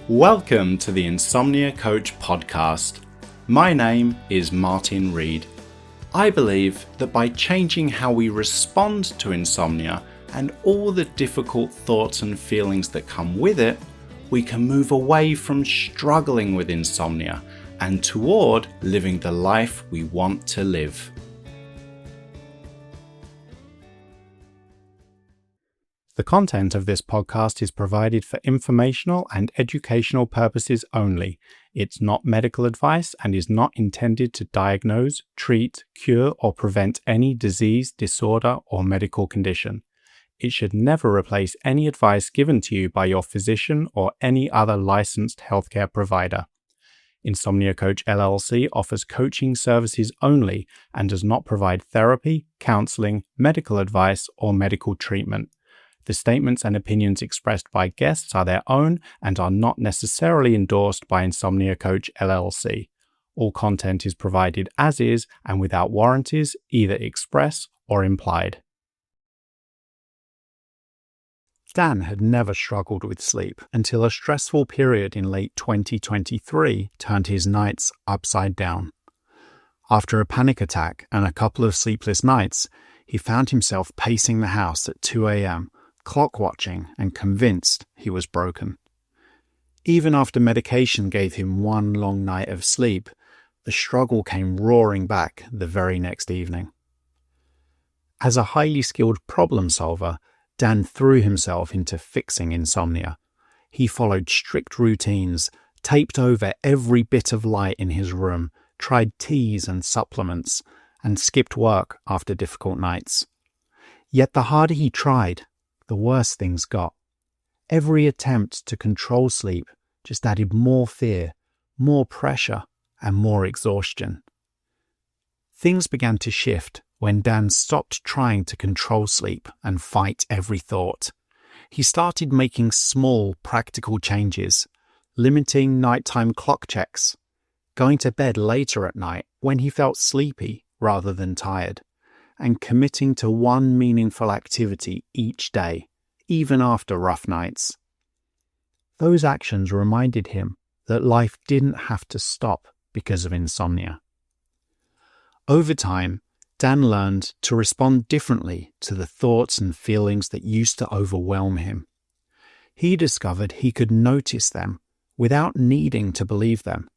Welcome to the Insomnia Coach podcast. My name is Martin Reed. I believe that by changing how we respond to insomnia and all the difficult thoughts and feelings that come with it, we can move away from struggling with insomnia and toward living the life we want to live. The content of this podcast is provided for informational and educational purposes only. It's not medical advice and is not intended to diagnose, treat, cure, or prevent any disease, disorder, or medical condition. It should never replace any advice given to you by your physician or any other licensed healthcare provider. Insomnia Coach LLC offers coaching services only and does not provide therapy, counseling, medical advice, or medical treatment. The statements and opinions expressed by guests are their own and are not necessarily endorsed by Insomnia Coach LLC. All content is provided as is and without warranties, either express or implied. Dan had never struggled with sleep until a stressful period in late 2023 turned his nights upside down. After a panic attack and a couple of sleepless nights, he found himself pacing the house at 2 a.m., clock watching and convinced he was broken. Even after medication gave him one long night of sleep, the struggle came roaring back the very next evening. As a highly skilled problem solver, Dan threw himself into fixing insomnia. He followed strict routines, taped over every bit of light in his room, tried teas and supplements, and skipped work after difficult nights. Yet the harder he tried, the worse things got. Every attempt to control sleep just added more fear, more pressure, and more exhaustion. Things began to shift when Dan stopped trying to control sleep and fight every thought. He started making small, practical changes, limiting nighttime clock checks, going to bed later at night when he felt sleepy rather than tired, and committing to one meaningful activity each day, even after rough nights. Those actions reminded him that life didn't have to stop because of insomnia. Over time, Dan learned to respond differently to the thoughts and feelings that used to overwhelm him. He discovered he could notice them without needing to believe them,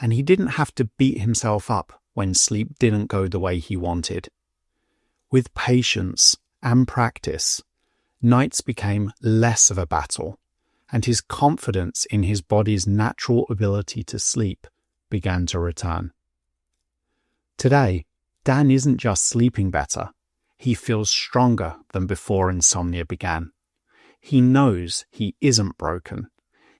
and he didn't have to beat himself up when sleep didn't go the way he wanted. With patience and practice, nights became less of a battle, and his confidence in his body's natural ability to sleep began to return. Today, Dan isn't just sleeping better, he feels stronger than before insomnia began. He knows he isn't broken.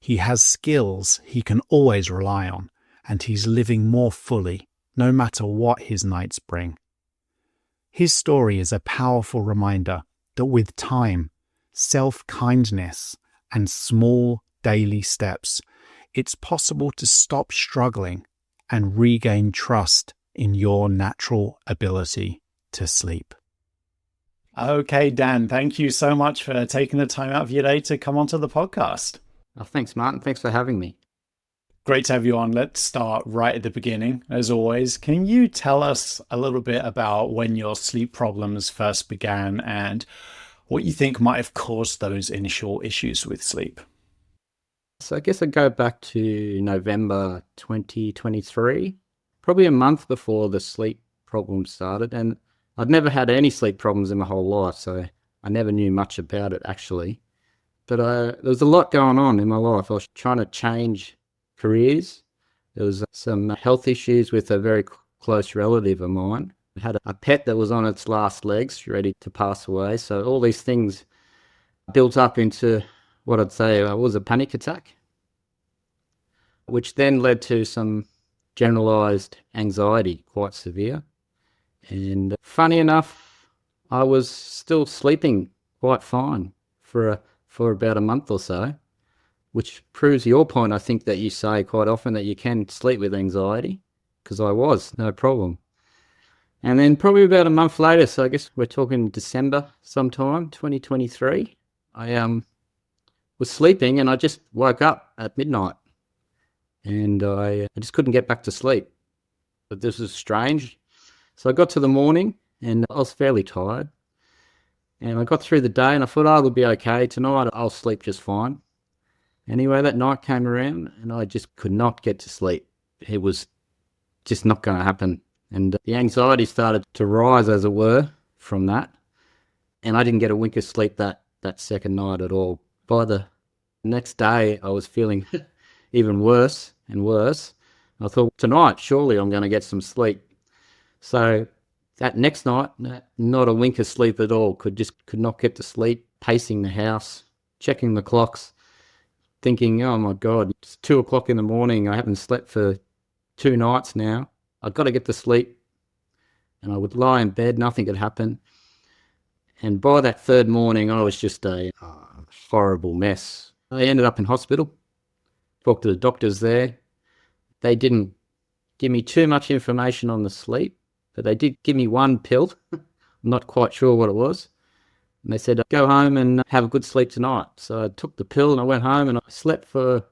He has skills he can always rely on, and he's living more fully, no matter what his nights bring. His story is a powerful reminder that with time, self-kindness, and small daily steps, it's possible to stop struggling and regain trust in your natural ability to sleep. Okay, Dan, thank you so much for taking the time out of your day to come onto the podcast. Oh, thanks, Martin. Thanks for having me. Great to have you on. Let's start right at the beginning, as always. Can you tell us a little bit about when your sleep problems first began and what you think might have caused those initial issues with sleep? So I guess I'd go back to November 2023, probably a month before the sleep problems started. And I'd never had any sleep problems in my whole life, so I never knew much about it, actually. But there was a lot going on in my life. I was trying to change careers. There was some health issues with a very close relative of mine. I had a pet that was on its last legs, ready to pass away. So all these things built up into what I'd say was a panic attack, which then led to some generalized anxiety, quite severe. And funny enough, I was still sleeping quite fine for about a month or so, which proves your point, I think, that you say quite often that you can sleep with anxiety, because I was, no problem. And then probably about a month later, so I guess we're talking December sometime, 2023, I was sleeping and I just woke up at midnight and I just couldn't get back to sleep. But this was strange. So I got to the morning and I was fairly tired. And I got through the day and I thought, oh, it'll be okay. Tonight I'll sleep just fine. Anyway, that night came around and I just could not get to sleep. It was just not going to happen. And the anxiety started to rise, as it were, from that. And I didn't get a wink of sleep that second night at all. By the next day, I was feeling even worse and worse. I thought, tonight, surely I'm going to get some sleep. So that next night, not a wink of sleep at all. Could not get to sleep, pacing the house, checking the clocks, thinking, oh my God, it's 2:00 in the morning. I haven't slept for 2 nights now. I've got to get to sleep. And I would lie in bed, nothing could happen. And by that third morning, I was just a horrible mess. I ended up in hospital, talked to the doctors there. They didn't give me too much information on the sleep, but they did give me one pill. I'm not quite sure what it was. And they said, go home and have a good sleep tonight. So I took the pill and I went home and I slept for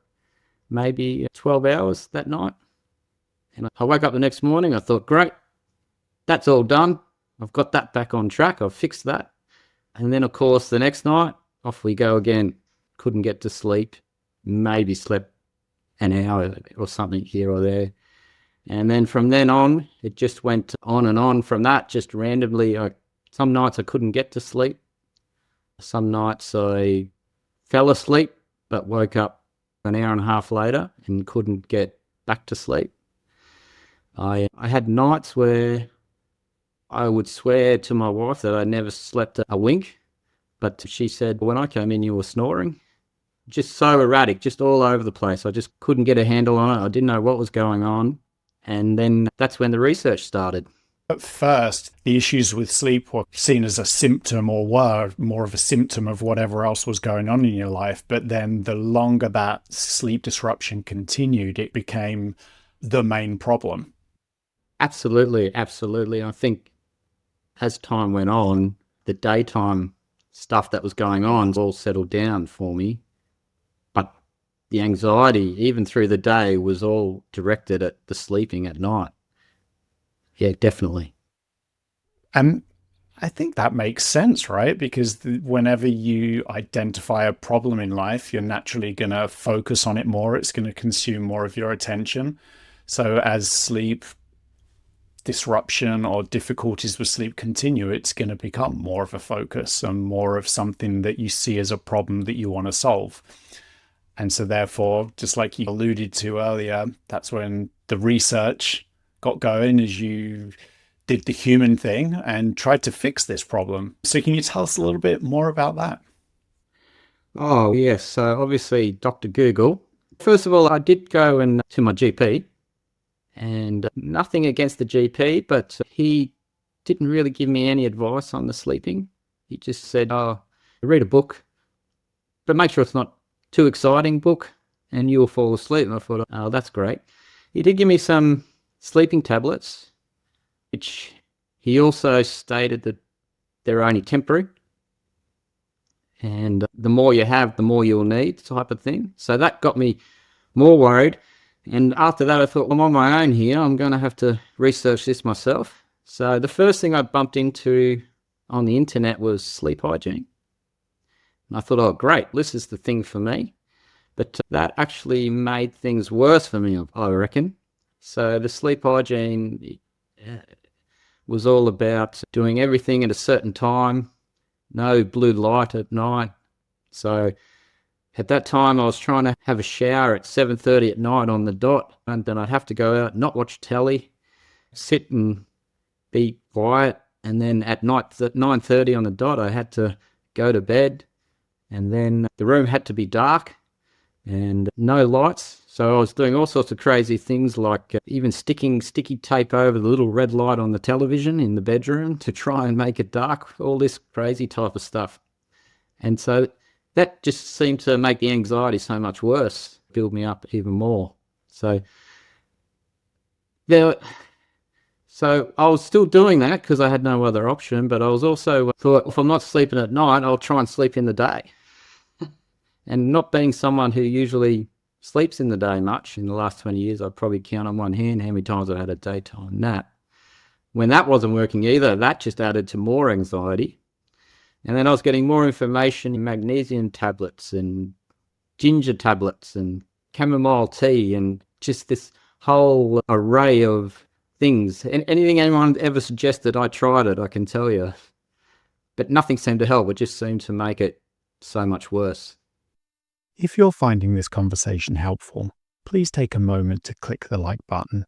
maybe 12 hours that night. And I woke up the next morning. I thought, great, that's all done. I've got that back on track. I've fixed that. And then, of course, the next night, off we go again. Couldn't get to sleep. Maybe slept an hour or something here or there. And then from then on, it just went on and on from that, just randomly. Some nights I couldn't get to sleep. Some nights I fell asleep, but woke up an hour and a half later and couldn't get back to sleep. I had nights where I would swear to my wife that I never slept a wink, but she said, when I came in, you were snoring. Just so erratic, just all over the place. I just couldn't get a handle on it. I didn't know what was going on. And then that's when the research started. At first, the issues with sleep were seen as a symptom, or were more of a symptom of whatever else was going on in your life. But then the longer that sleep disruption continued, it became the main problem. Absolutely, absolutely. I think as time went on, the daytime stuff that was going on all settled down for me. But the anxiety, even through the day, was all directed at the sleeping at night. Yeah, definitely. And I think that makes sense, right? Because whenever you identify a problem in life, you're naturally going to focus on it more. It's going to consume more of your attention. So as sleep disruption or difficulties with sleep continue, it's going to become more of a focus and more of something that you see as a problem that you want to solve. And so therefore, just like you alluded to earlier, that's when the research got going as you did the human thing and tried to fix this problem. So can you tell us a little bit more about that? Oh, yes. So obviously, Dr. Google. First of all, I did go to my GP, and nothing against the GP, but he didn't really give me any advice on the sleeping. He just said, oh, read a book, but make sure it's not too exciting book and you'll fall asleep. And I thought, oh, that's great. He did give me some sleeping tablets, which he also stated that they're only temporary. And the more you have, the more you'll need, type of thing. So that got me more worried. And after that, I thought, well, I'm on my own here. I'm going to have to research this myself. So the first thing I bumped into on the internet was sleep hygiene. And I thought, oh, great, this is the thing for me. But that actually made things worse for me, I reckon. So the sleep hygiene was all about doing everything at a certain time, no blue light at night. So at that time, I was trying to have a shower at 7:30 at night on the dot, and then I'd have to go out, not watch telly, sit and be quiet, and then at night at 9:30 on the dot, I had to go to bed, and then the room had to be dark and no lights. So I was doing all sorts of crazy things, like even sticking sticky tape over the little red light on the television in the bedroom to try and make it dark, all this crazy type of stuff. And so that just seemed to make the anxiety so much worse, build me up even more. So I was still doing that because I had no other option, but I was also thought, if I'm not sleeping at night, I'll try and sleep in the day. And not being someone who usually sleeps in the day much, in the last 20 years, I'd probably count on one hand how many times I've had a daytime nap. When that wasn't working either, that just added to more anxiety. And then I was getting more information in magnesium tablets and ginger tablets and chamomile tea and just this whole array of things. And anything anyone ever suggested, I tried it, I can tell you. But nothing seemed to help. It just seemed to make it so much worse. If you're finding this conversation helpful, please take a moment to click the like button.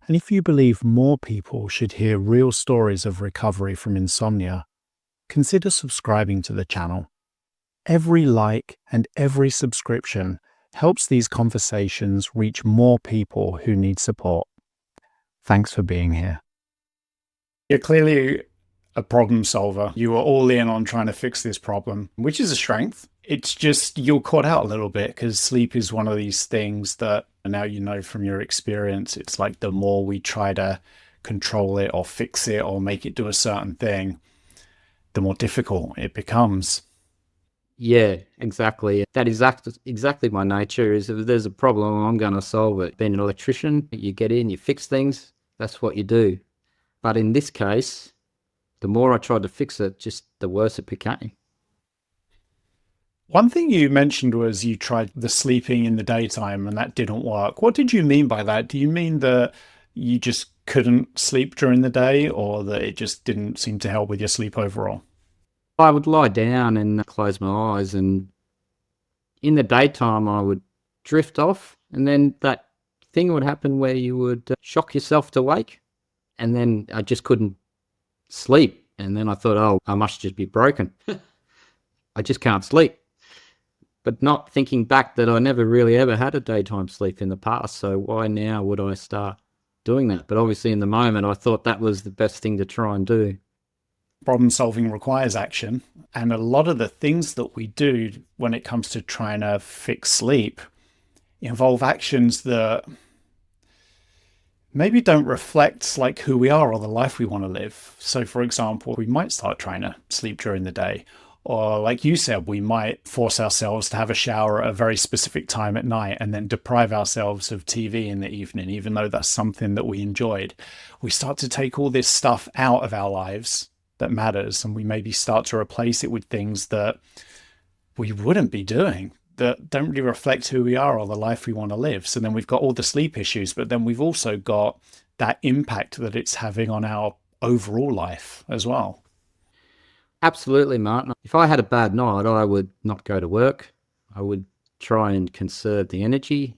And if you believe more people should hear real stories of recovery from insomnia, consider subscribing to the channel. Every like and every subscription helps these conversations reach more people who need support. Thanks for being here. You're clearly a problem solver. You were all in on trying to fix this problem, which is a strength. It's just you're caught out a little bit because sleep is one of these things that now you know from your experience. It's like the more we try to control it or fix it or make it do a certain thing, the more difficult it becomes. Yeah, exactly. That is exactly my nature. Is if there's a problem, I'm going to solve it. Being an electrician, you get in, you fix things. That's what you do. But in this case, the more I tried to fix it, just the worse it became. One thing you mentioned was you tried the sleeping in the daytime and that didn't work. What did you mean by that? Do you mean that you just couldn't sleep during the day or that it just didn't seem to help with your sleep overall? I would lie down and close my eyes, and in the daytime I would drift off, and then that thing would happen where you would shock yourself to wake, and then I just couldn't sleep. And then I thought, oh, I must just be broken. I just can't sleep. But not thinking back that I never really ever had a daytime sleep in the past, so why now would I start doing that? But obviously in the moment I thought that was the best thing to try and do. Problem solving requires action, and a lot of the things that we do when it comes to trying to fix sleep involve actions that maybe don't reflect like who we are or the life we want to live. So for example, we might start trying to sleep during the day, or like you said, we might force ourselves to have a shower at a very specific time at night and then deprive ourselves of TV in the evening, even though that's something that we enjoyed. We start to take all this stuff out of our lives that matters, and we maybe start to replace it with things that we wouldn't be doing, that don't really reflect who we are or the life we want to live. So then we've got all the sleep issues, but then we've also got that impact that it's having on our overall life as well. Absolutely, Martin. If I had a bad night, I would not go to work. I would try and conserve the energy.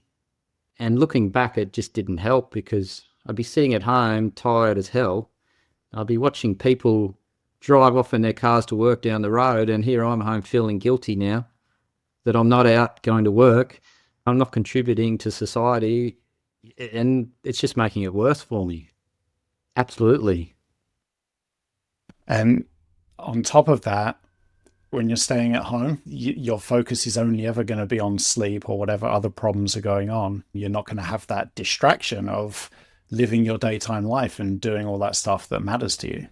And looking back, it just didn't help because I'd be sitting at home tired as hell. I'd be watching people drive off in their cars to work down the road, and here I'm home feeling guilty now that I'm not out going to work. I'm not contributing to society, and it's just making it worse for me. Absolutely. And on top of that, when you're staying at home, your focus is only ever going to be on sleep or whatever other problems are going on. You're not going to have that distraction of living your daytime life and doing all that stuff that matters to you.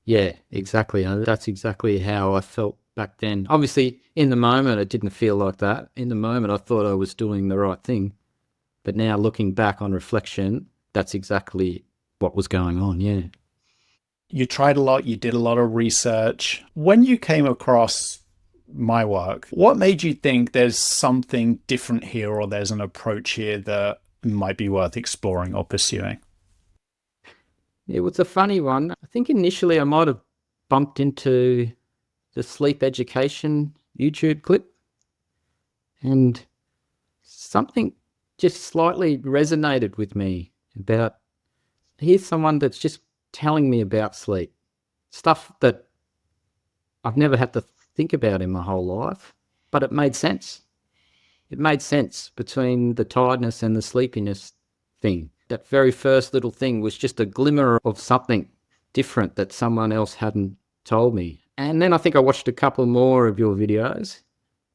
Yeah, exactly. That's exactly how I felt back then. Obviously, in the moment, it didn't feel like that. In the moment, I thought I was doing the right thing. But now looking back on reflection, that's exactly what was going on, yeah. You tried a lot, you did a lot of research. When you came across my work, what made you think there's something different here or there's an approach here that might be worth exploring or pursuing? It was a funny one. I think initially I might have bumped into the sleep education YouTube clip, and something just slightly resonated with me about, here's someone that's just telling me about sleep, stuff that I've never had to think about in my whole life, but it made sense. It made sense between the tiredness and the sleepiness thing. That very first little thing was just a glimmer of something different that someone else hadn't told me. And then I think I watched a couple more of your videos,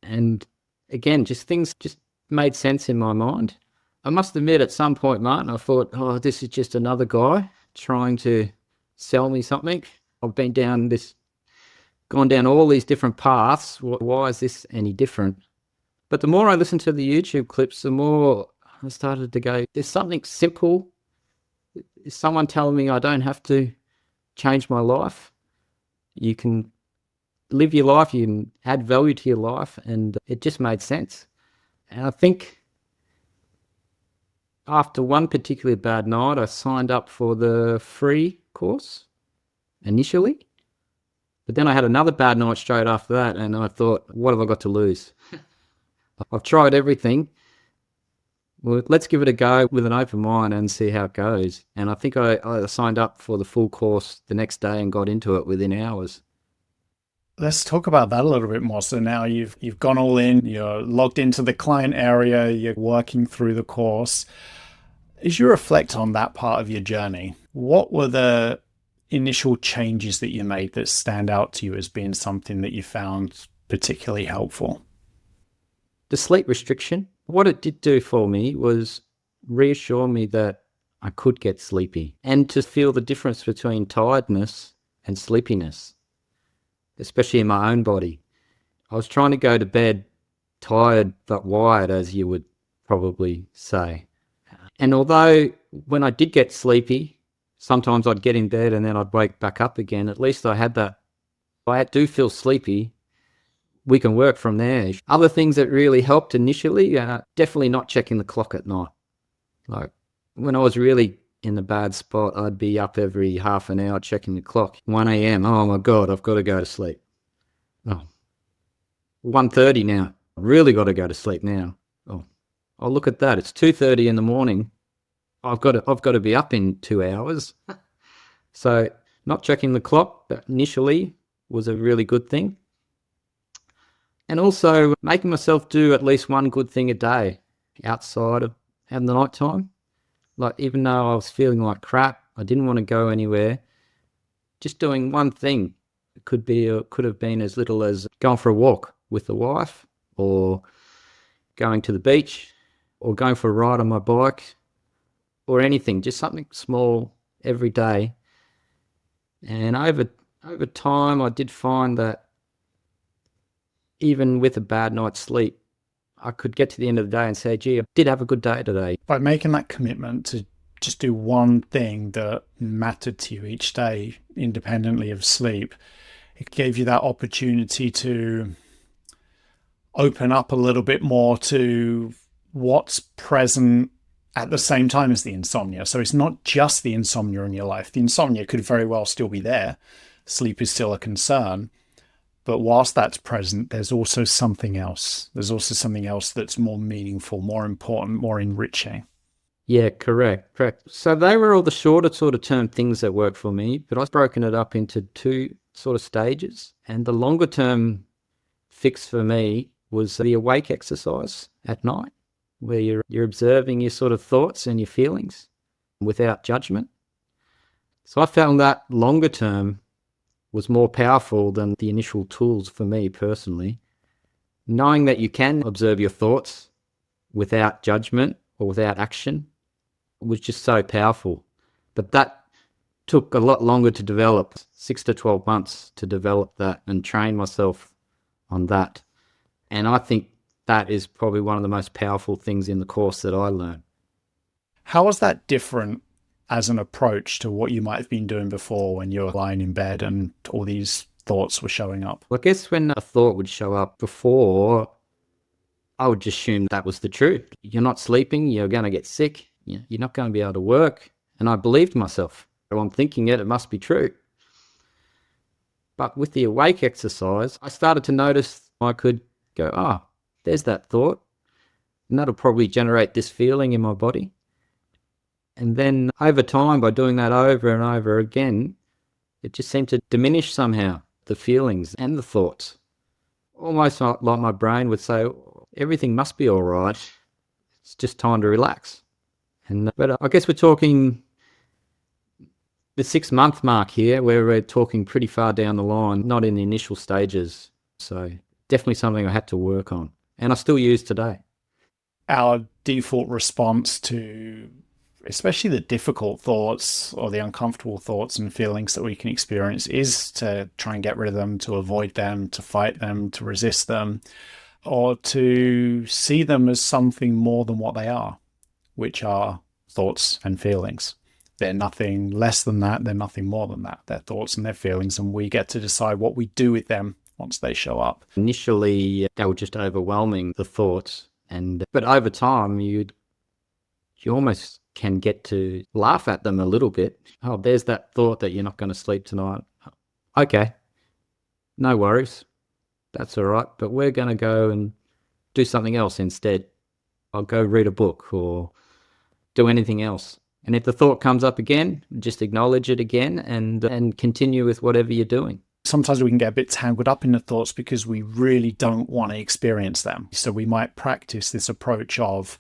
and again, just things just made sense in my mind. I must admit at some point, Martin, I thought, oh, this is just another guy trying to sell me something. I've been down this gone down all these different paths. Why is this any different? But the more I listened to the YouTube clips, the more I started to go, there's something simple. Is someone telling me I don't have to change my life? You can live your life, you can add value to your life, and it just made sense. And I think after one particularly bad night, I signed up for the free course initially. But then I had another bad night straight after that, and I thought, what have I got to lose? I've tried everything. Well, let's give it a go with an open mind and see how it goes. And I think I signed up for the full course the next day and got into it within hours. Let's talk about that a little bit more. So now you've gone all in, you're logged into the client area, you're working through the course. As you reflect on that part of your journey, what were the initial changes that you made that stand out to you as being something that you found particularly helpful? The sleep restriction, what it did do for me was reassure me that I could get sleepy and to feel the difference between tiredness and sleepiness, especially in my own body. I was trying to go to bed tired but wired, as you would probably say. And although when I did get sleepy, sometimes I'd get in bed and then I'd wake back up again, at least I had that. If I do feel sleepy, we can work from there. Other things that really helped initially, definitely not checking the clock at night. Like when I was really in a bad spot, I'd be up every half an hour checking the clock. 1 a.m. Oh my God, I've got to go to sleep. Oh, 1:30 now. I really got to go to sleep now. Oh, look at that. It's 2:30 in the morning. I've got to be up in 2 hours. So not checking the clock initially was a really good thing. And also making myself do at least one good thing a day outside of having the night time. Like even though I was feeling like crap, I didn't want to go anywhere, just doing one thing. It could have been as little as going for a walk with the wife, or going to the beach, or going for a ride on my bike, or anything, just something small every day. And over time, I did find that even with a bad night's sleep, I could get to the end of the day and say, gee, I did have a good day today. By making that commitment to just do one thing that mattered to you each day, independently of sleep, it gave you that opportunity to open up a little bit more to what's present at the same time as the insomnia. So it's not just the insomnia in your life. The insomnia could very well still be there. Sleep is still a concern. But whilst that's present, there's also something else. There's also something else that's more meaningful, more important, more enriching. Yeah, correct. So they were all the shorter sort of term things that worked for me, but I've broken it up into two sort of stages. And the longer term fix for me was the awake exercise at night, where you're observing your sort of thoughts and your feelings without judgment. So I found that longer term was more powerful than the initial tools for me personally. Knowing that you can observe your thoughts without judgment or without action was just so powerful. But that took a lot longer to develop, 6 to 12 months to develop that and train myself on that. And I think that is probably one of the most powerful things in the course that I learned. How was that different as an approach to what you might have been doing before when you were lying in bed and all these thoughts were showing up? Well, I guess when a thought would show up before, I would just assume that was the truth. You're not sleeping, you're going to get sick, you're not going to be able to work. And I believed myself. If I'm thinking it must be true. But with the awake exercise, I started to notice I could go, there's that thought. And that'll probably generate this feeling in my body. And then over time, by doing that over and over again, it just seemed to diminish somehow the feelings and the thoughts. Almost like my brain would say, everything must be all right. It's just time to relax. But I guess we're talking the 6-month mark here, where we're talking pretty far down the line, not in the initial stages. So definitely something I had to work on, and I still use today. Our default response to especially the difficult thoughts or the uncomfortable thoughts and feelings that we can experience, is to try and get rid of them, to avoid them, to fight them, to resist them, or to see them as something more than what they are, which are thoughts and feelings. They're nothing less than that. They're nothing more than that. They're thoughts and they're feelings, and we get to decide what we do with them once they show up. Initially, they were just overwhelming, the thoughts, but over time, you almost can get to laugh at them a little bit. Oh, there's that thought that you're not going to sleep tonight. Okay, no worries. That's all right. But we're going to go and do something else instead. I'll go read a book or do anything else. And if the thought comes up again, just acknowledge it again and continue with whatever you're doing. Sometimes we can get a bit tangled up in the thoughts because we really don't want to experience them. So we might practice this approach of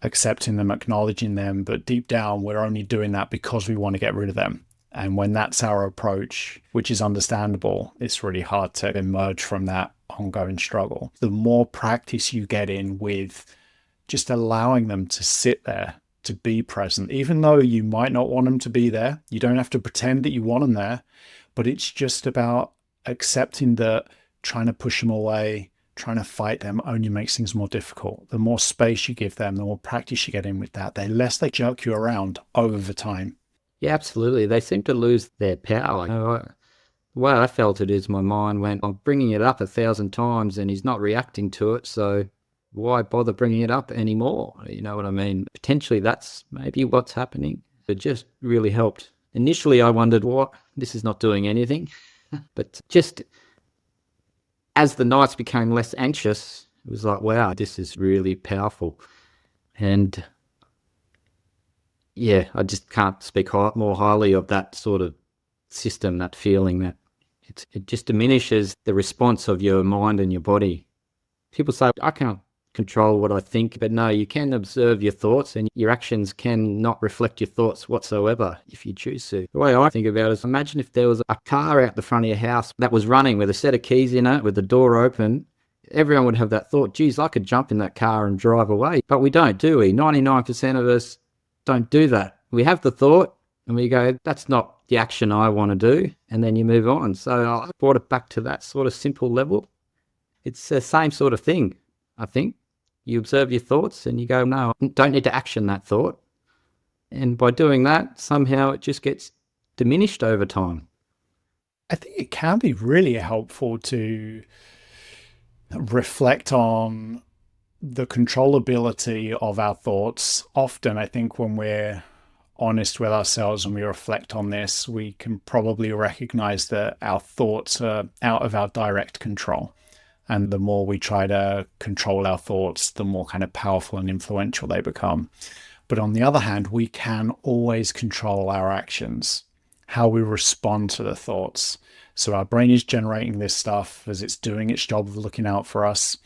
accepting them, acknowledging them, but deep down, we're only doing that because we want to get rid of them. And when that's our approach, which is understandable, it's really hard to emerge from that ongoing struggle. The more practice you get in with just allowing them to sit there, to be present, even though you might not want them to be there, you don't have to pretend that you want them there, but it's just about accepting that trying to push them away, trying to fight them only makes things more difficult. The more space you give them, the more practice you get in with that, the less they jerk you around over time. Yeah, absolutely. They seem to lose their power. The way I felt it is my mind went, I'm bringing it up 1,000 times and he's not reacting to it, so why bother bringing it up anymore? You know what I mean? Potentially that's maybe what's happening. It just really helped. Initially I wondered, what? This is not doing anything. But just as the nights became less anxious, it was like, wow, this is really powerful. And yeah, I just can't speak more highly of that sort of system, that feeling that it just diminishes the response of your mind and your body. People say, I can't control what I think, but no, you can observe your thoughts and your actions can not reflect your thoughts whatsoever if you choose to. The way I think about it is, imagine if there was a car out the front of your house that was running with a set of keys in it, with the door open. Everyone would have that thought, geez, I could jump in that car and drive away. But we don't, do we? 99% of us don't do that. We have the thought and we go, that's not the action I want to do. And then you move on. So I brought it back to that sort of simple level. It's the same sort of thing, I think. You observe your thoughts and you go, no, I don't need to action that thought. And by doing that, somehow it just gets diminished over time. I think it can be really helpful to reflect on the controllability of our thoughts. Often, I think when we're honest with ourselves and we reflect on this, we can probably recognize that our thoughts are out of our direct control. And the more we try to control our thoughts, the more kind of powerful and influential they become. But on the other hand, we can always control our actions, how we respond to the thoughts. So our brain is generating this stuff as it's doing its job of looking out for us.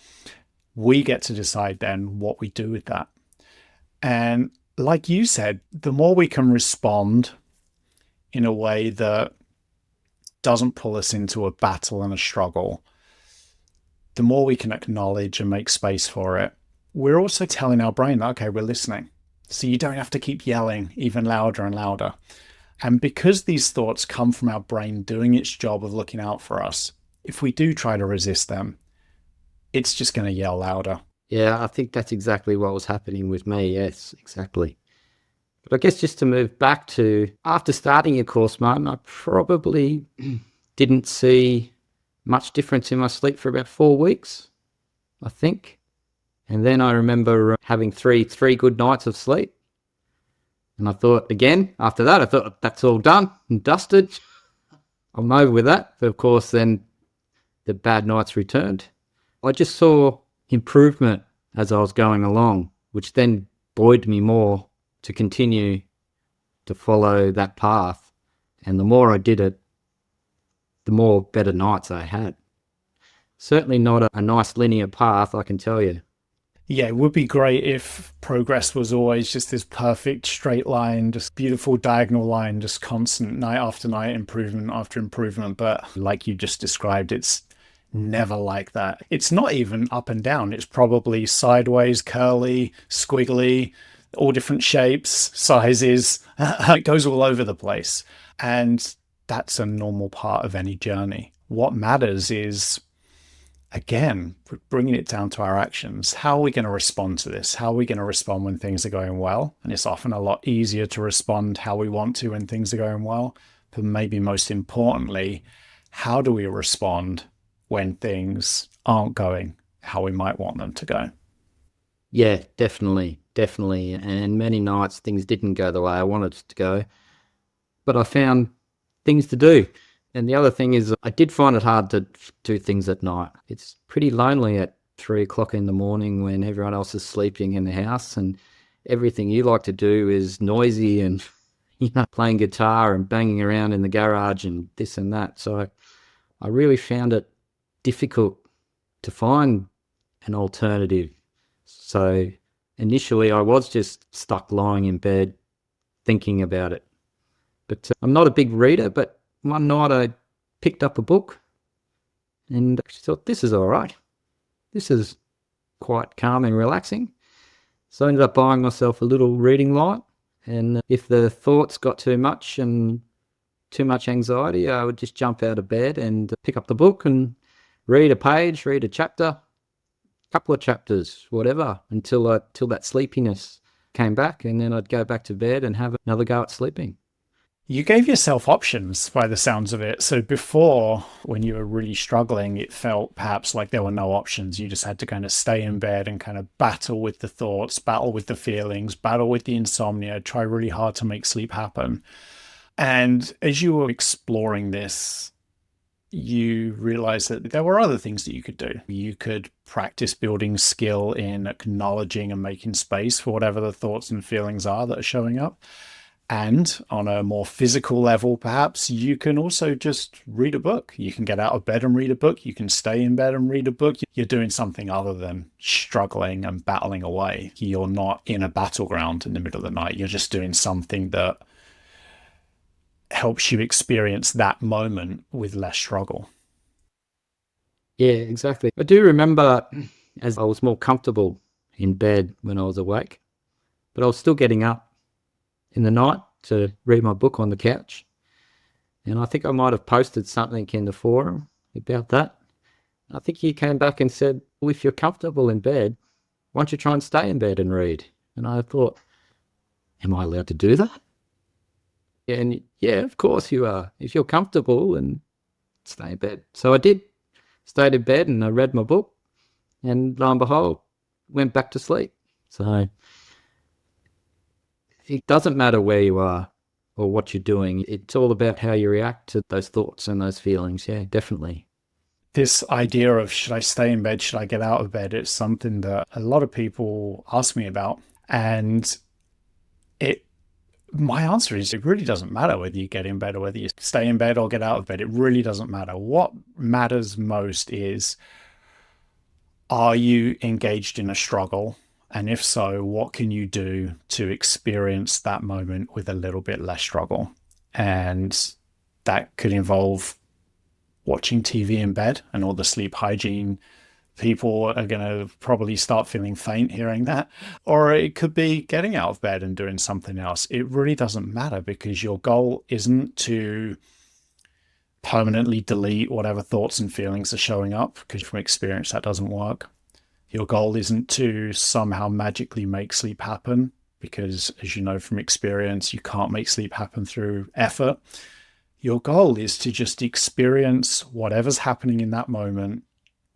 We get to decide then what we do with that. And like you said, the more we can respond in a way that doesn't pull us into a battle and a struggle, the more we can acknowledge and make space for it. We're also telling our brain that, okay, we're listening. So you don't have to keep yelling even louder and louder. And because these thoughts come from our brain doing its job of looking out for us, if we do try to resist them, it's just going to yell louder. Yeah, I think that's exactly what was happening with me. Yes, exactly. But I guess just to move back to after starting your course, Martin, I probably didn't see much difference in my sleep for about 4 weeks, I think. And then I remember having three good nights of sleep. And I thought, again, after that, I thought, that's all done and dusted. I'm over with that. But of course, then the bad nights returned. I just saw improvement as I was going along, which then buoyed me more to continue to follow that path. And the more I did it, the more better nights I had. Certainly not a nice linear path, I can tell you. Yeah, it would be great if progress was always just this perfect straight line, just beautiful diagonal line, just constant night after night, improvement after improvement. But like you just described, it's never like that. It's not even up and down. It's probably sideways, curly, squiggly, all different shapes, sizes. It goes all over the place. And that's a normal part of any journey. What matters is, again, bringing it down to our actions. How are we going to respond to this? How are we going to respond when things are going well? And it's often a lot easier to respond how we want to when things are going well. But maybe most importantly, how do we respond when things aren't going how we might want them to go? Yeah, definitely. And many nights things didn't go the way I wanted it to go, but I found things to do. And the other thing is, I did find it hard to do things at night. It's pretty lonely at 3 o'clock in the morning when everyone else is sleeping in the house, and everything you like to do is noisy and playing guitar and banging around in the garage and this and that. So I really found it difficult to find an alternative. So initially I was just stuck lying in bed thinking about it. But I'm not a big reader, but one night I picked up a book and I thought, this is all right. This is quite calm and relaxing. So I ended up buying myself a little reading light. And if the thoughts got too much and too much anxiety, I would just jump out of bed and pick up the book and read a page, read a chapter, couple of chapters, whatever, until that sleepiness came back, and then I'd go back to bed and have another go at sleeping. You gave yourself options by the sounds of it. So before, when you were really struggling, it felt perhaps like there were no options. You just had to kind of stay in bed and kind of battle with the thoughts, battle with the feelings, battle with the insomnia, try really hard to make sleep happen. And as you were exploring this, you realized that there were other things that you could do. You could practice building skill in acknowledging and making space for whatever the thoughts and feelings are that are showing up. And on a more physical level, perhaps, you can also just read a book. You can get out of bed and read a book. You can stay in bed and read a book. You're doing something other than struggling and battling away. You're not in a battleground in the middle of the night. You're just doing something that helps you experience that moment with less struggle. Yeah, exactly. I do remember as I was more comfortable in bed when I was awake, but I was still getting up in the night to read my book on the couch. And I think I might have posted something in the forum about that. I think you came back and said, well, if you're comfortable in bed, why don't you try and stay in bed and read? And I thought, am I allowed to do that? And yeah, of course you are. If you're comfortable, and stay in bed. So I did. Stayed in bed and I read my book, and lo and behold, went back to sleep. So it doesn't matter where you are or what you're doing. It's all about how you react to those thoughts and those feelings. Yeah, definitely. This idea of should I stay in bed, should I get out of bed, it's something that a lot of people ask me about. And my answer is it really doesn't matter whether you get in bed or whether you stay in bed or get out of bed. It really doesn't matter. What matters most is, are you engaged in a struggle? And if so, what can you do to experience that moment with a little bit less struggle? And that could involve watching TV in bed, and all the sleep hygiene people are going to probably start feeling faint hearing that. Or it could be getting out of bed and doing something else. It really doesn't matter, because your goal isn't to permanently delete whatever thoughts and feelings are showing up, because from experience that doesn't work. Your goal isn't to somehow magically make sleep happen, because as you know from experience, you can't make sleep happen through effort. Your goal is to just experience whatever's happening in that moment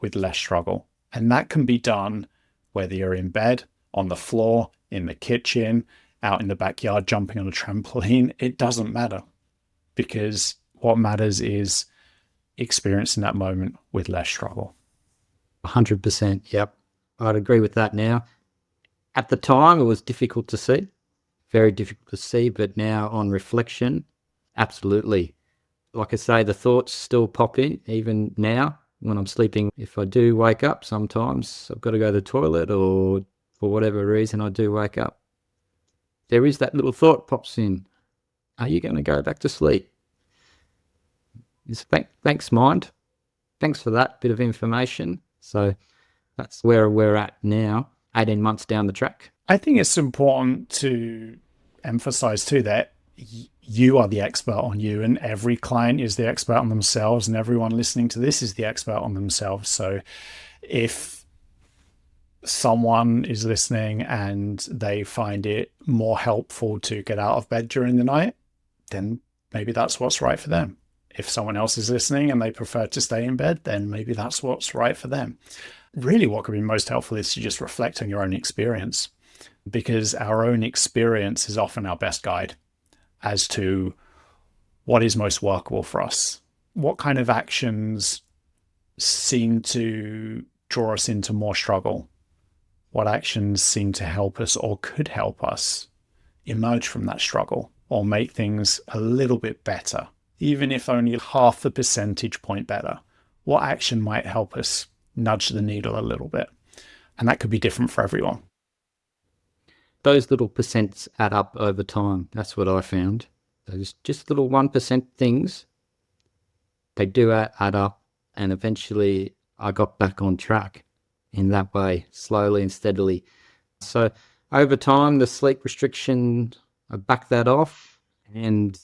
with less struggle. And that can be done whether you're in bed, on the floor, in the kitchen, out in the backyard, jumping on a trampoline. It doesn't matter, because what matters is experiencing that moment with less struggle. 100%. Yep. I'd agree with that now. At the time, it was difficult to see, very difficult to see, but now on reflection, absolutely. Like I say, the thoughts still pop in even now when I'm sleeping. If I do wake up, sometimes I've got to go to the toilet, or for whatever reason I do wake up, there is that little thought pops in. Are you going to go back to sleep? Thanks, mind. Thanks for that bit of information. So that's where we're at now, 18 months down the track. I think it's important to emphasize too that you are the expert on you, and every client is the expert on themselves, and everyone listening to this is the expert on themselves. So if someone is listening and they find it more helpful to get out of bed during the night, then maybe that's what's right for them. If someone else is listening and they prefer to stay in bed, then maybe that's what's right for them. Really, what could be most helpful is to just reflect on your own experience, because our own experience is often our best guide as to what is most workable for us. What kind of actions seem to draw us into more struggle? What actions seem to help us or could help us emerge from that struggle or make things a little bit better, even if only half a percentage point better? What action might help us nudge the needle a little bit? And that could be different for everyone. Those little percents add up over time. That's what I found. Those just little 1% things, they do add up. And eventually I got back on track in that way, slowly and steadily. So over time, the sleep restriction, I backed that off and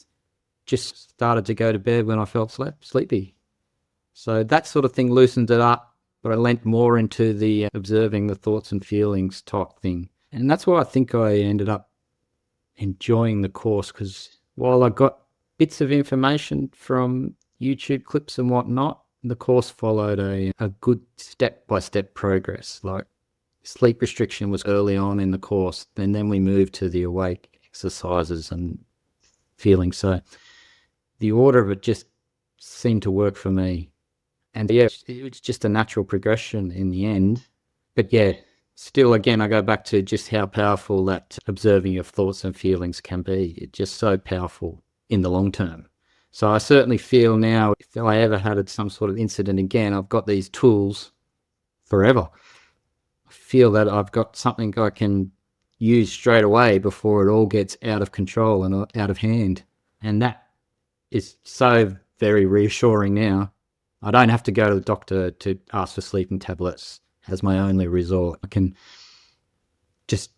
just started to go to bed when I felt sleepy. So that sort of thing loosened it up, but I leant more into the observing the thoughts and feelings type thing. And that's why I think I ended up enjoying the course, because while I got bits of information from YouTube clips and whatnot, the course followed a good step-by-step progress. Like sleep restriction was early on in the course, and then we moved to the awake exercises and feeling. So the order of it just seemed to work for me. And yeah, it was just a natural progression in the end. But yeah, still, again, I go back to just how powerful that observing your thoughts and feelings can be. It's just so powerful in the long term. So I certainly feel now, if I ever had some sort of incident again, I've got these tools forever. I feel that I've got something I can use straight away before it all gets out of control and out of hand. And that is so very reassuring now. I don't have to go to the doctor to ask for sleeping tablets as my only resort. I can just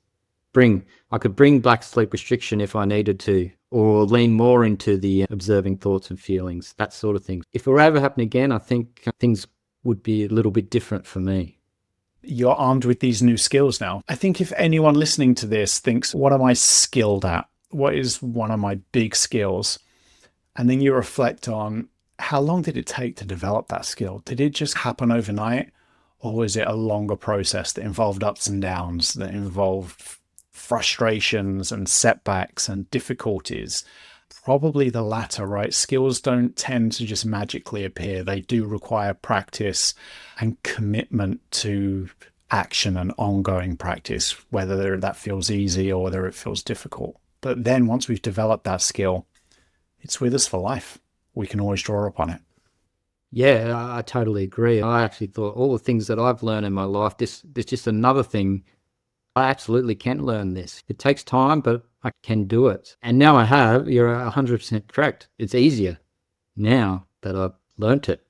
I could bring back sleep restriction if I needed to, or lean more into the observing thoughts and feelings, that sort of thing. If it were ever happen again, I think things would be a little bit different for me. You're armed with these new skills now. I think if anyone listening to this thinks, what am I skilled at? What is one of my big skills? And then you reflect on, how long did it take to develop that skill? Did it just happen overnight? Or was it a longer process that involved ups and downs, that involved frustrations and setbacks and difficulties? Probably the latter, right? Skills don't tend to just magically appear. They do require practice and commitment to action and ongoing practice, whether that feels easy or whether it feels difficult. But then once we've developed that skill, it's with us for life. We can always draw upon it. Yeah, I totally agree. I actually thought all the things that I've learned in my life, there's just another thing. I absolutely can learn this. It takes time, but I can do it. And now I have. You're 100% correct. It's easier now that I've learnt it,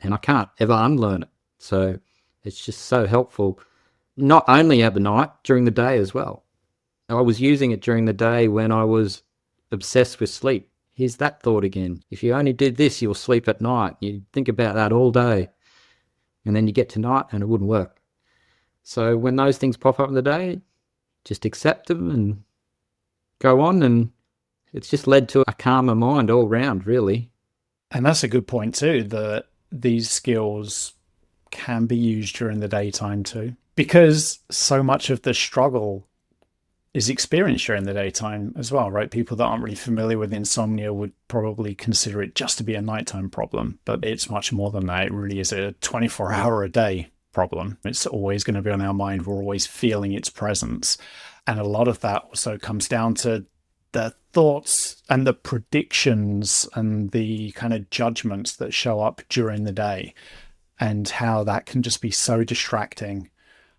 and I can't ever unlearn it. So it's just so helpful, not only at the night, during the day as well. I was using it during the day when I was obsessed with sleep. Here's that thought again. If you only did this, you'll sleep at night. You think about that all day, and then you get to night and it wouldn't work. So when those things pop up in the day, just accept them and go on. And it's just led to a calmer mind all round, really. And that's a good point too, that these skills can be used during the daytime too, because so much of the struggle is experienced during the daytime as well, right? People that aren't really familiar with insomnia would probably consider it just to be a nighttime problem, but it's much more than that. It really is a 24-hour-a-day problem. It's always going to be on our mind. We're always feeling its presence. And a lot of that also comes down to the thoughts and the predictions and the kind of judgments that show up during the day, and how that can just be so distracting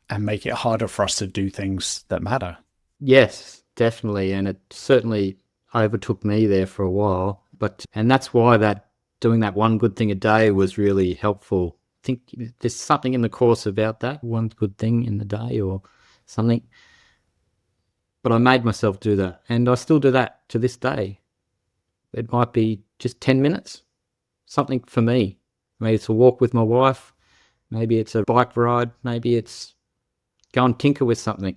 and make it harder for us to do things that matter. Yes, definitely. And it certainly overtook me there for a while. And that's why doing that one good thing a day was really helpful. I think there's something in the course about that, one good thing in the day or something. But I made myself do that, and I still do that to this day. It might be just 10 minutes, something for me. Maybe it's a walk with my wife, maybe it's a bike ride, maybe it's go and tinker with something.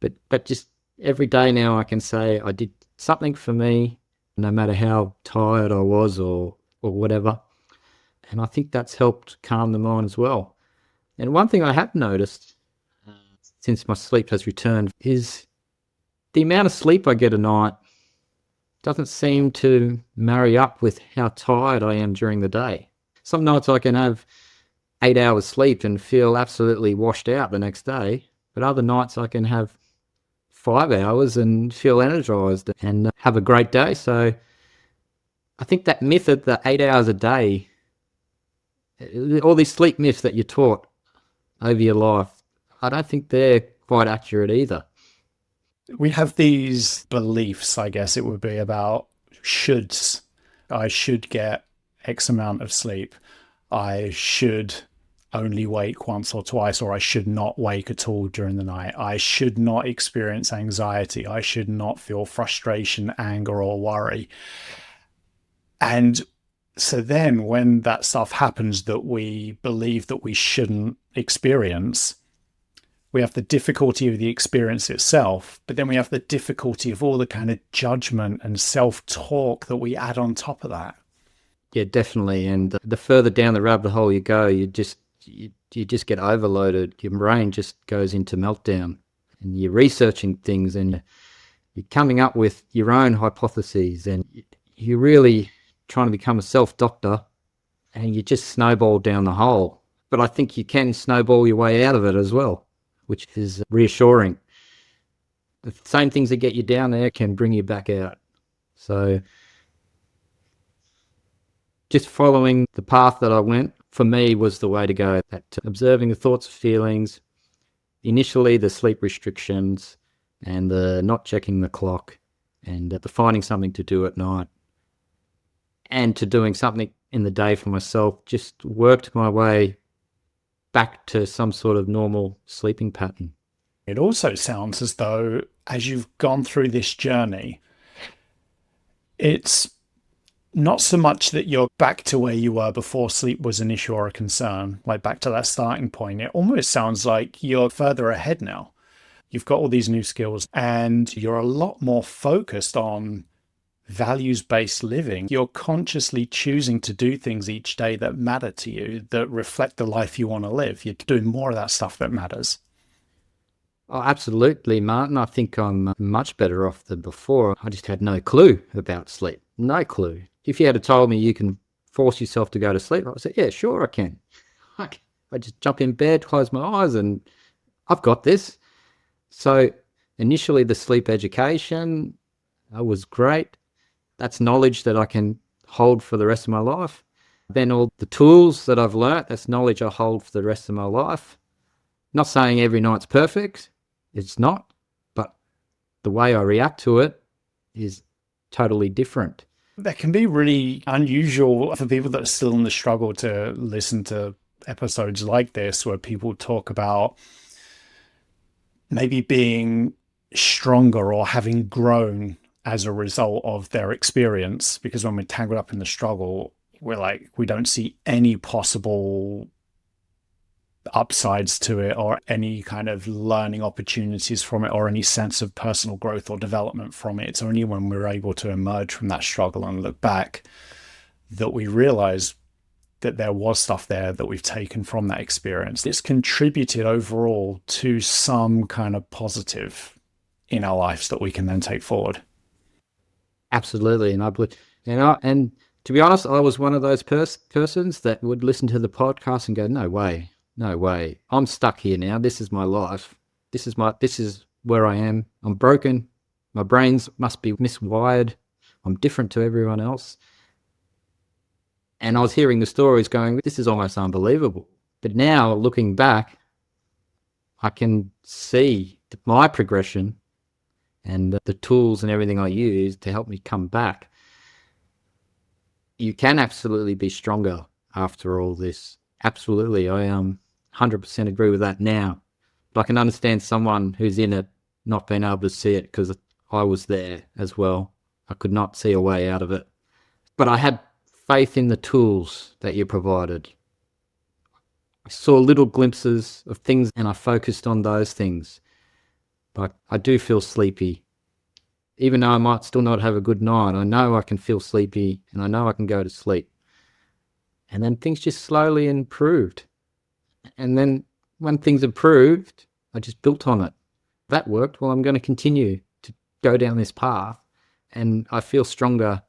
But just every day now I can say I did something for me, no matter how tired I was or whatever. And I think that's helped calm the mind as well. And one thing I have noticed since my sleep has returned is the amount of sleep I get a night doesn't seem to marry up with how tired I am during the day. Some nights I can have 8 hours sleep and feel absolutely washed out the next day, but other nights I can have 5 hours and feel energized and have a great day. So I think that myth of the 8 hours a day, all these sleep myths that you're taught over your life, I don't think they're quite accurate either. We have these beliefs, I guess it would be, about shoulds. I should get X amount of sleep. I should only wake once or twice, or I should not wake at all during the night. I should not experience anxiety. I should not feel frustration, anger, or worry. And so then when that stuff happens that we believe that we shouldn't experience, we have the difficulty of the experience itself, but then we have the difficulty of all the kind of judgment and self-talk that we add on top of that. Yeah, definitely. And the further down the rabbit hole you go, you just get overloaded. Your brain just goes into meltdown, and you're researching things and you're coming up with your own hypotheses, and you're really trying to become a self-doctor, and you just snowball down the hole. But I think you can snowball your way out of it as well, which is reassuring. The same things that get you down there can bring you back out. So just following the path that I went, for me, was the way to go. That observing the thoughts and feelings, initially the sleep restrictions and the not checking the clock, and the finding something to do at night, and to doing something in the day for myself, just worked my way back to some sort of normal sleeping pattern. It also sounds as though, as you've gone through this journey, it's not so much that you're back to where you were before sleep was an issue or a concern, like back to that starting point. It almost sounds like you're further ahead now. You've got all these new skills and you're a lot more focused on values-based living. You're consciously choosing to do things each day that matter to you, that reflect the life you want to live. You're doing more of that stuff that matters. Oh, absolutely, Martin. I think I'm much better off than before. I just had no clue about sleep. No clue. If you had told me you can force yourself to go to sleep, I would say, yeah, sure I can. I just jump in bed, close my eyes, and I've got this. So initially the sleep education was great. That's knowledge that I can hold for the rest of my life. Then all the tools that I've learnt, that's knowledge I hold for the rest of my life. Not saying every night's perfect. It's not. But the way I react to it is totally different. That can be really unusual for people that are still in the struggle to listen to episodes like this, where people talk about maybe being stronger or having grown as a result of their experience, because when we're tangled up in the struggle, we're like, we don't see any possible upsides to it or any kind of learning opportunities from it or any sense of personal growth or development from it. It's only when we're able to emerge from that struggle and look back that we realize that there was stuff there that we've taken from that experience. It's contributed overall to some kind of positive in our lives that we can then take forward. Absolutely. And I believe, and to be honest, I was one of those persons that would listen to the podcast and go, no way. I'm stuck here now. This is my life. This is where I am. I'm broken. My brains must be miswired. I'm different to everyone else. And I was hearing the stories going, this is almost unbelievable. But now looking back, I can see my progression and the tools and everything I use to help me come back. You can absolutely be stronger after all this. Absolutely. I 100% agree with that now. But I can understand someone who's in it not being able to see it because I was there as well. I could not see a way out of it. But I had faith in the tools that you provided. I saw little glimpses of things and I focused on those things. But I do feel sleepy. Even though I might still not have a good night, I know I can feel sleepy and I know I can go to sleep. And then things just slowly improved. And then when things improved, I just built on it. That worked. Well, I'm going to continue to go down this path. And I feel stronger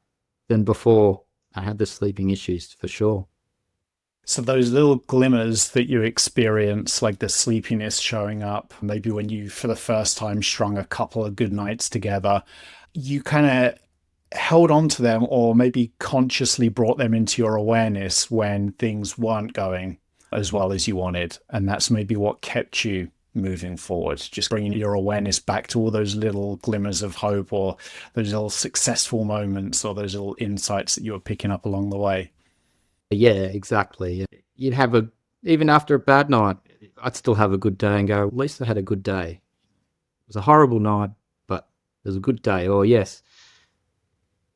than before I had the sleeping issues, for sure. So those little glimmers that you experience, like the sleepiness showing up, maybe when you for the first time strung a couple of good nights together, you kind of held on to them or maybe consciously brought them into your awareness when things weren't going as well as you wanted. And that's maybe what kept you moving forward, just bringing your awareness back to all those little glimmers of hope or those little successful moments or those little insights that you were picking up along the way. Yeah, exactly. You'd have even after a bad night, I'd still have a good day and go, at least I had a good day. It was a horrible night, but it was a good day. Or yes,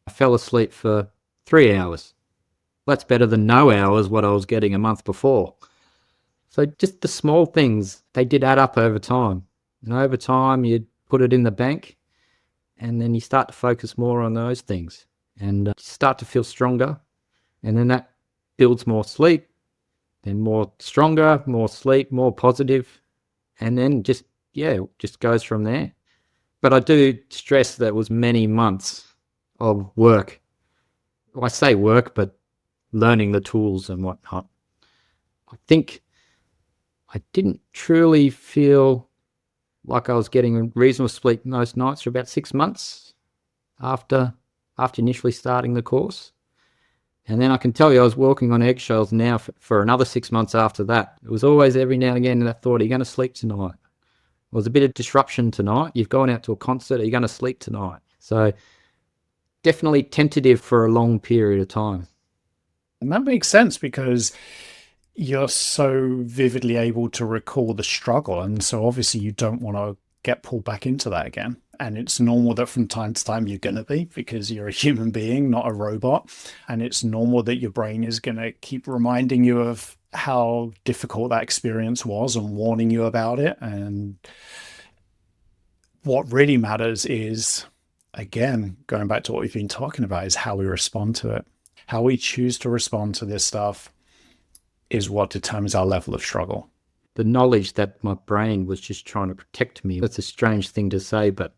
I fell asleep for 3 hours. That's better than no hours, what I was getting a month before. So just the small things, they did add up over time. And over time, you'd put it in the bank and then you start to focus more on those things and you start to feel stronger. And then that builds more sleep, then more stronger, more sleep, more positive, and then just goes from there. But I do stress that it was many months of work. Well, I say work, but learning the tools and whatnot. I think I didn't truly feel like I was getting reasonable sleep most nights for about 6 months after initially starting the course. And then I can tell you I was walking on eggshells now for another 6 months after that. It was always every now and again that thought, are you going to sleep tonight? It was a bit of disruption tonight. You've gone out to a concert. Are you going to sleep tonight? So definitely tentative for a long period of time. And that makes sense because you're so vividly able to recall the struggle. And so obviously you don't want to get pulled back into that again. And it's normal that from time to time you're going to be, because you're a human being, not a robot. And it's normal that your brain is going to keep reminding you of how difficult that experience was and warning you about it. And what really matters is, again, going back to what we've been talking about, is how we respond to it. How we choose to respond to this stuff is what determines our level of struggle. The knowledge that my brain was just trying to protect me, that's a strange thing to say, but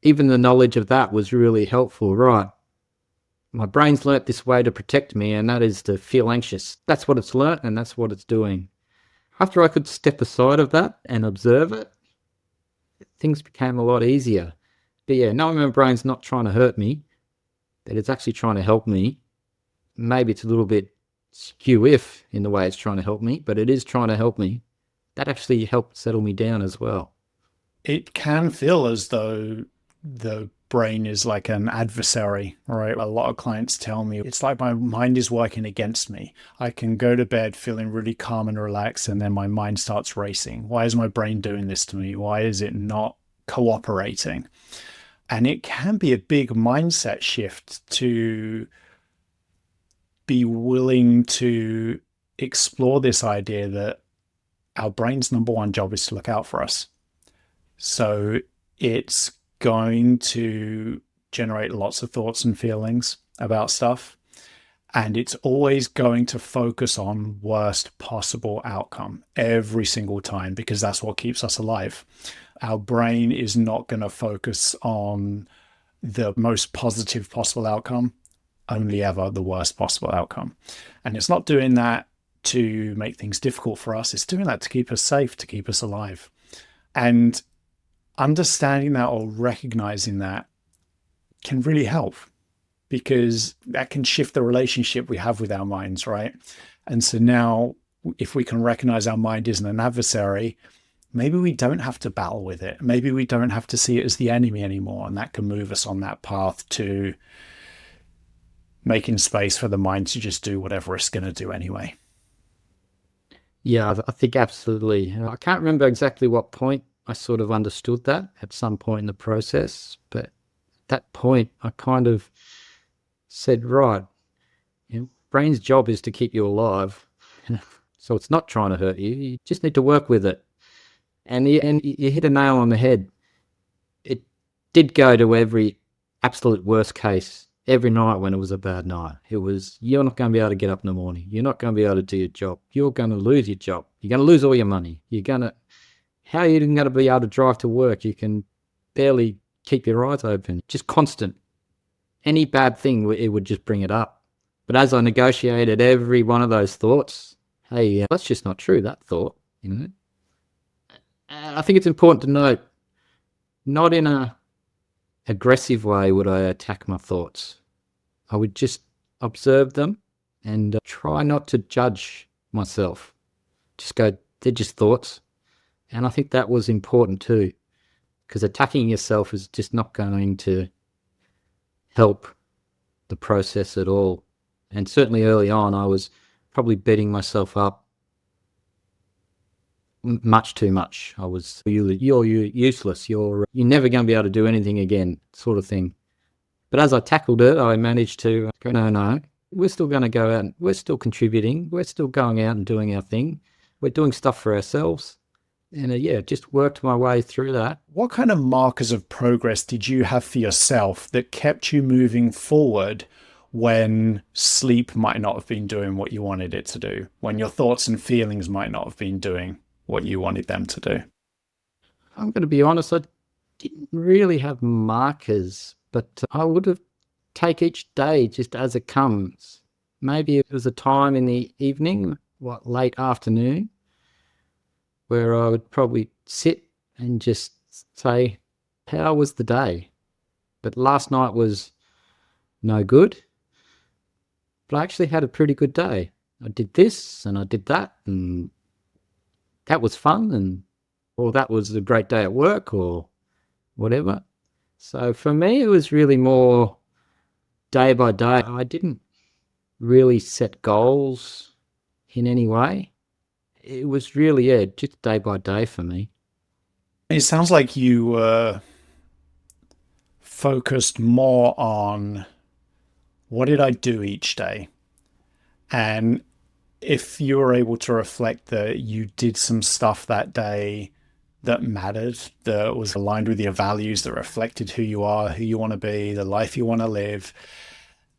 even the knowledge of that was really helpful, right? My brain's learnt this way to protect me, and that is to feel anxious. That's what it's learnt, and that's what it's doing. After I could step aside of that and observe it, things became a lot easier. But yeah, knowing my brain's not trying to hurt me, that it's actually trying to help me, maybe it's a little bit skew-if in the way it's trying to help me, but it is trying to help me. That actually helped settle me down as well. It can feel as though the brain is like an adversary, right? A lot of clients tell me it's like my mind is working against me. I can go to bed feeling really calm and relaxed, and then my mind starts racing. Why is my brain doing this to me? Why is it not cooperating? And it can be a big mindset shift to be willing to explore this idea that our brain's number one job is to look out for us. So it's going to generate lots of thoughts and feelings about stuff. And it's always going to focus on worst possible outcome every single time, because that's what keeps us alive. Our brain is not going to focus on the most positive possible outcome, only ever the worst possible outcome. And it's not doing that to make things difficult for us. It's doing that to keep us safe, to keep us alive. And understanding that or recognizing that can really help, because that can shift the relationship we have with our minds, right? And so now, if we can recognize our mind isn't an adversary, maybe we don't have to battle with it. Maybe we don't have to see it as the enemy anymore. And that can move us on that path to making space for the mind to just do whatever it's going to do anyway. Yeah, I think absolutely. I can't remember exactly what point I sort of understood that at some point in the process. But at that point, I kind of said, right, brain's job is to keep you alive. So it's not trying to hurt you. You just need to work with it. And you hit a nail on the head. It did go to every absolute worst case every night when it was a bad night. It was, you're not going to be able to get up in the morning. You're not going to be able to do your job. You're going to lose your job. You're going to lose all your money. How are you going to be able to drive to work? You can barely keep your eyes open. Just constant. Any bad thing, it would just bring it up. But as I negotiated every one of those thoughts, hey, that's just not true, that thought, I think it's important to note, not in a aggressive way would I attack my thoughts. I would just observe them and try not to judge myself. Just go, they're just thoughts. And I think that was important too, because attacking yourself is just not going to help the process at all. And certainly early on, I was probably beating myself up much too much. I was, you're useless. You're never going to be able to do anything again, sort of thing. But as I tackled it, I managed to go, no, we're still going to go out and we're still contributing. We're still going out and doing our thing. We're doing stuff for ourselves. And just worked my way through that. What kind of markers of progress did you have for yourself that kept you moving forward when sleep might not have been doing what you wanted it to do, when your thoughts and feelings might not have been doing what you wanted them to do? I'm going to be honest, I didn't really have markers, but I would have take each day just as it comes. Maybe it was a time in the evening, late afternoon, where I would probably sit and just say, how was the day? But last night was no good. But I actually had a pretty good day. I did this and I did that, and that was fun, or that was a great day at work or whatever. So for me, it was really more day by day. I didn't really set goals in any way. It was really, just day by day for me. It sounds like you were focused more on what did I do each day? And if you were able to reflect that you did some stuff that day that mattered, that was aligned with your values, that reflected who you are, who you want to be, the life you want to live,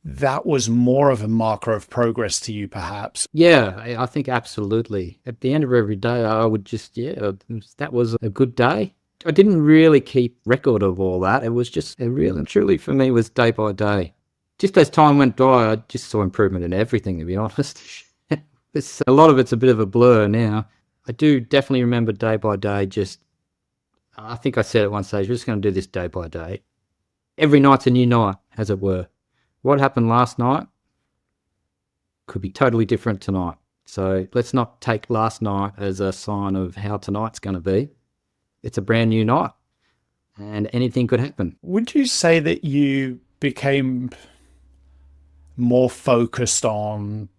that was more of a marker of progress to you, perhaps. Yeah, I think absolutely. At the end of every day, I would just, that was a good day. I didn't really keep record of all that. It was just really, truly for me, was day by day. Just as time went by, I just saw improvement in everything, to be honest. A lot of it's a bit of a blur now. I do definitely remember day by day, I think I said at one stage, we're just going to do this day by day. Every night's a new night, as it were. What happened last night could be totally different tonight. So let's not take last night as a sign of how tonight's going to be. It's a brand new night and anything could happen. Would you say that you became more focused on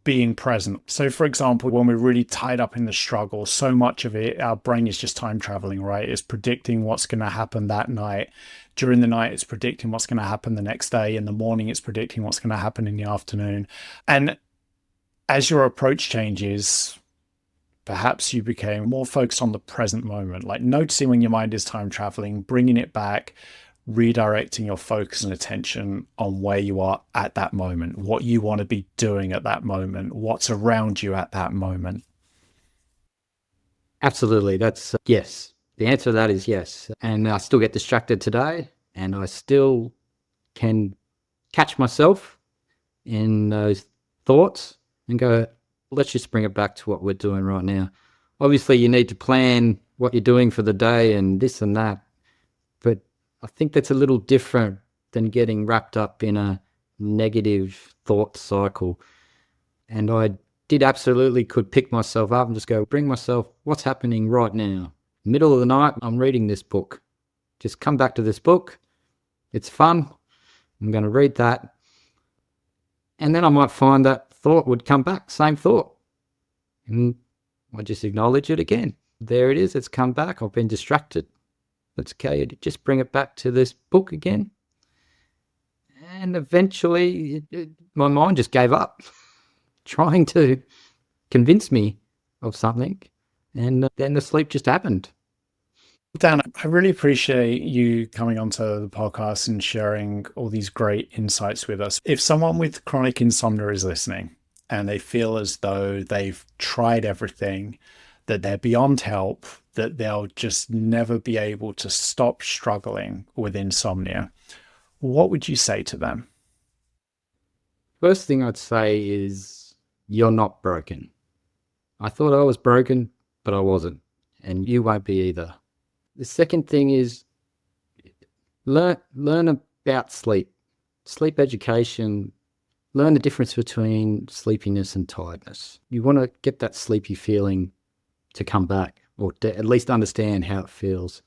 being present? So for example, when we're really tied up in the struggle, so much of it, our brain is just time traveling, right? It's predicting what's going to happen that night. During the night, it's predicting what's going to happen the next day. In the morning, it's predicting what's going to happen in the afternoon. And as your approach changes, perhaps you became more focused on the present moment, like noticing when your mind is time traveling, bringing it back, redirecting your focus and attention on where you are at that moment, what you want to be doing at that moment, what's around you at that moment. Absolutely. That's yes. The answer to that is yes. And I still get distracted today, and I still can catch myself in those thoughts and go, let's just bring it back to what we're doing right now. Obviously, you need to plan what you're doing for the day and this and that, but I think that's a little different than getting wrapped up in a negative thought cycle. And I did absolutely could pick myself up and just go, bring myself, what's happening right now? Middle of the night, I'm reading this book. Just come back to this book. It's fun. I'm going to read that. And then I might find that thought would come back, same thought. And I just acknowledge it again. there it is. It's come back. I've been distracted. That's okay. Just bring it back to this book again. And eventually, my mind just gave up trying to convince me of something. And then the sleep just happened. Dan, I really appreciate you coming onto the podcast and sharing all these great insights with us. If someone with chronic insomnia is listening and they feel as though they've tried everything, that they're beyond help, that they'll just never be able to stop struggling with insomnia, what would you say to them? First thing I'd say is you're not broken. I thought I was broken, but I wasn't. And you won't be either. The second thing is learn about sleep education. Learn the difference between sleepiness and tiredness. You want to get that sleepy feeling to come back, or to at least understand how it feels.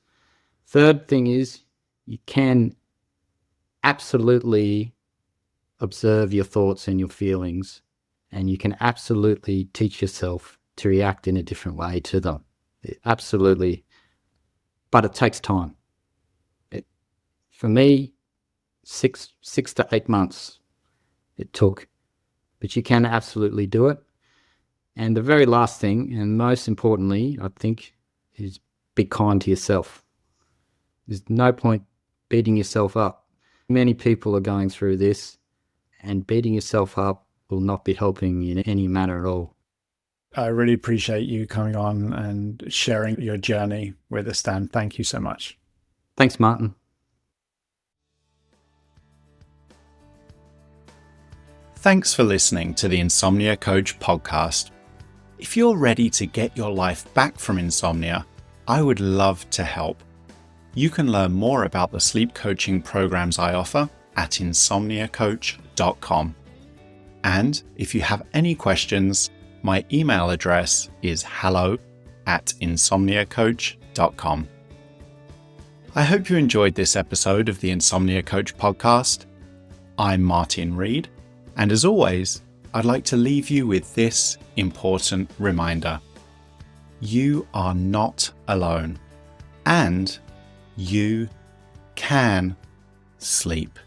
Third thing is you can absolutely observe your thoughts and your feelings, and you can absolutely teach yourself to react in a different way to them. Absolutely. But it takes time. For me, 6 to 8 months it took, but you can absolutely do it. And the very last thing, and most importantly, I think, is be kind to yourself. There's no point beating yourself up. Many people are going through this, and beating yourself up will not be helping you in any manner at all. I really appreciate you coming on and sharing your journey with us, Dan. Thank you so much. Thanks, Martin. Thanks for listening to the Insomnia Coach podcast. If you're ready to get your life back from insomnia, I would love to help. You can learn more about the sleep coaching programs I offer at insomniacoach.com. And if you have any questions, my email address is hello@insomniacoach.com. I hope you enjoyed this episode of the Insomnia Coach podcast. I'm Martin Reed, and as always, I'd like to leave you with this important reminder. You are not alone, and you can sleep.